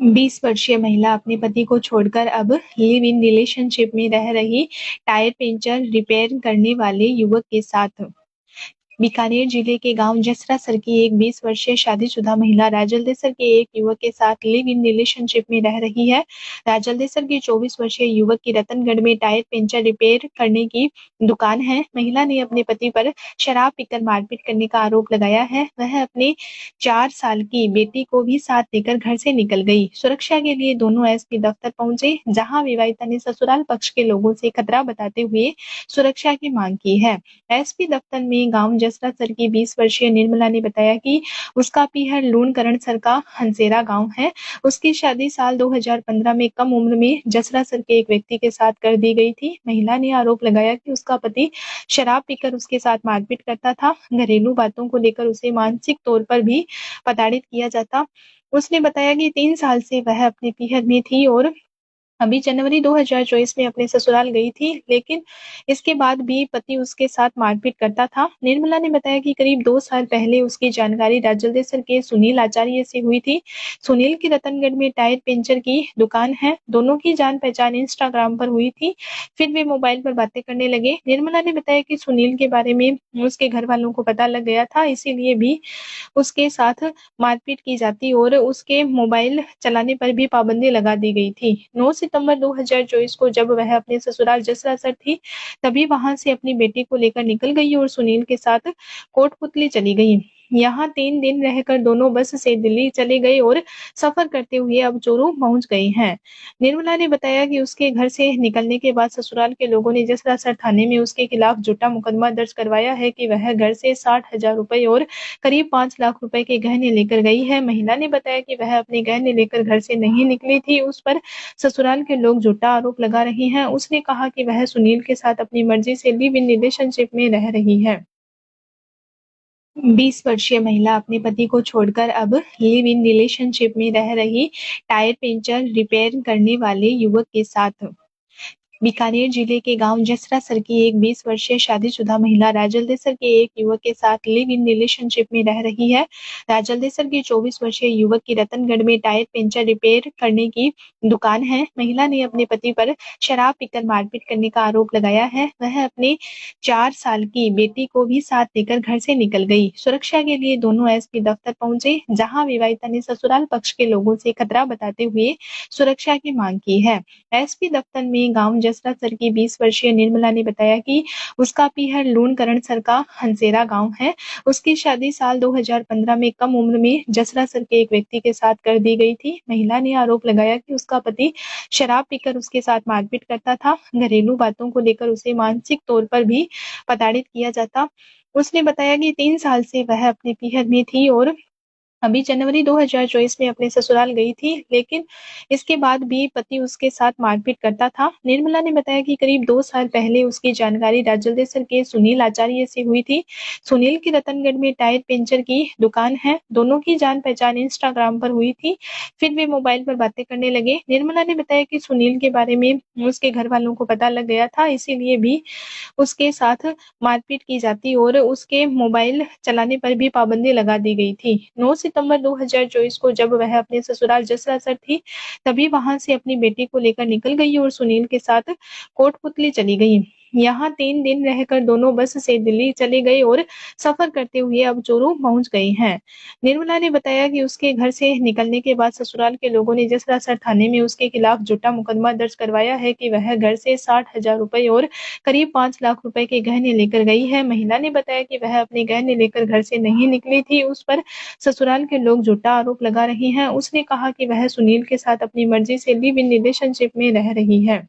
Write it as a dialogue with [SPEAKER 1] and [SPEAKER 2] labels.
[SPEAKER 1] 20 वर्षीय महिला अपने पति को छोड़कर अब लिव इन रिलेशनशिप में रह रही टायर पंचर रिपेयर करने वाले युवक के साथ। बीकानेर जिले के गांव जसरासर की एक 20 वर्षीय शादीशुदा महिला राजलदेसर के एक युवक के साथ लिव इन रिलेशनशिप में रह रही है। राजलदेसर के 24 वर्षीय युवक की रतनगढ़ में टायर पंचर रिपेयर करने की दुकान है। महिला ने अपने पति पर शराब पीकर मारपीट करने का आरोप लगाया है। वह अपने 4 साल की बेटी को भी साथ लेकर घर से निकल गई। सुरक्षा के लिए दोनों एसपी दफ्तर पहुंचे, जहां विवाहिता ने ससुराल पक्ष के लोगों से खतरा बताते हुए सुरक्षा की मांग की है। एसपी दफ्तर में गांव जसरासर की 20 वर्षीय निर्मला ने बताया कि उसका पीहर लूणकरणसर का हंसेरा गांव है। उसकी शादी साल 2015 में कम उम्र में जसरासर के एक व्यक्ति के साथ कर दी गई थी। महिला ने आरोप लगाया कि उसका पति शराब पीकर उसके साथ मारपीट करता था। घरेलू बातों को लेकर उसे मानसिक तौर पर भी प्रताड़ित किया जाता। उसने बताया कि 3 साल से वह अपने पीहर में थी और अभी जनवरी 2024 में अपने ससुराल गई थी, लेकिन इसके बाद भी पति उसके साथ मारपीट करता था। निर्मला ने बताया कि करीब 2 साल पहले उसकी जानकारी राजलदेसर के सुनील आचार्य से हुई थी। सुनील की रतनगढ़ में टायर पंचर की दुकान है। दोनों की जान पहचान इंस्टाग्राम पर हुई थी। फिर वे मोबाइल पर बातें करने लगे। निर्मला ने बताया कि सुनील के बारे में उसके घर वालों को पता लग गया था, इसीलिए भी उसके साथ मारपीट की जाती और उसके मोबाइल चलाने पर भी पाबंदी लगा दी गई थी। 9 सितंबर 2024 को जब वह अपने ससुराल जसरासर थी, तभी वहां से अपनी बेटी को लेकर निकल गई और सुनील के साथ कोटपुतली चली गई। यहाँ 3 दिन रहकर दोनों बस से दिल्ली चले गए और सफर करते हुए अब चोरू पहुंच गए हैं। निर्मला ने बताया कि उसके घर से निकलने के बाद ससुराल के लोगों ने जसरासर थाने में उसके खिलाफ झूठा मुकदमा दर्ज करवाया है कि वह घर से 60,000 रुपए और करीब 5 लाख रुपए के गहने लेकर गई है। महिला ने बताया कि वह अपने गहने लेकर घर से नहीं निकली थी। उस पर ससुराल के लोग झूठा आरोप लगा रहे हैं। उसने कहा कि वह सुनील के साथ अपनी मर्जी से लिव इन रिलेशनशिप में रह रही है। 20 वर्षीय महिला अपने पति को छोड़कर अब लिव इन रिलेशनशिप में रह रही टायर पंचर रिपेयर करने वाले युवक के साथ। बीकानेर जिले के गांव जसरासर की एक 20 वर्षीय शादीशुदा महिला राजलदेसर के एक युवक के साथ लिव इन रिलेशनशिप में रह रही है। राजलदेसर के 24 वर्षीय युवक की रतनगढ़ में टायर पंचर रिपेयर करने की दुकान है। महिला ने अपने पति पर शराब पीकर मारपीट करने का आरोप लगाया है। वह अपने 4 साल की बेटी को भी साथ लेकर घर से निकल गई। सुरक्षा के लिए दोनों एसपी दफ्तर पहुंचे, जहां विवाहिता ने ससुराल पक्ष के लोगों से खतरा बताते हुए सुरक्षा की मांग की है। एसपी दफ्तर में गांव जसरासर की 20 वर्षीय निर्मला ने बताया कि उसका पीहर लूणकरणसर का हंसेरा गांव है। उसकी शादी साल 2015 में कम उम्र में जसरासर के एक व्यक्ति के साथ कर दी गई थी। महिला ने आरोप लगाया कि उसका पति शराब पीकर उसके साथ मारपीट करता था। घरेलू बातों को लेकर उसे मानसिक तौर पर भी प्रताड़ित किया जाता। उसने बताया कि 3 साल से वह अपने पीहर में थी और अभी जनवरी 2024 में अपने ससुराल गई थी, लेकिन इसके बाद भी पति उसके साथ मारपीट करता था। निर्मला ने बताया कि करीब 2 साल पहले उसकी जानकारी राजलदेसर के सुनील आचार्य से हुई थी। सुनील की रतनगढ़ में टायर पंचर की दुकान है। दोनों की जान पहचान इंस्टाग्राम पर हुई थी। फिर वे मोबाइल पर बातें करने लगे। निर्मला ने बताया कि सुनील के बारे में उसके घर वालों को पता लग गया था, इसीलिए भी उसके साथ मारपीट की जाती और उसके मोबाइल चलाने पर भी पाबंदी लगा दी गई थी। 9 सितंबर 2024 को जब वह अपने ससुराल जसरासर थी, तभी वहां से अपनी बेटी को लेकर निकल गई और सुनील के साथ कोटपुतली चली गई। यहाँ 3 दिन रहकर दोनों बस से दिल्ली चले गए और सफर करते हुए अब चोरू पहुंच गए हैं। निर्मला ने बताया कि उसके घर से निकलने के बाद ससुराल के लोगों ने जसरासर थाने में उसके खिलाफ झूठा मुकदमा दर्ज करवाया है कि वह घर से 60,000 रुपए और करीब 5 लाख रुपए के गहने लेकर गई है। महिला ने बताया कि वह अपने गहने लेकर घर से नहीं निकली थी। उस पर ससुराल के लोग झूठा आरोप लगा रहे हैं। उसने कहा कि वह सुनील के साथ अपनी मर्जी से लिव इन रिलेशनशिप में रह रही है।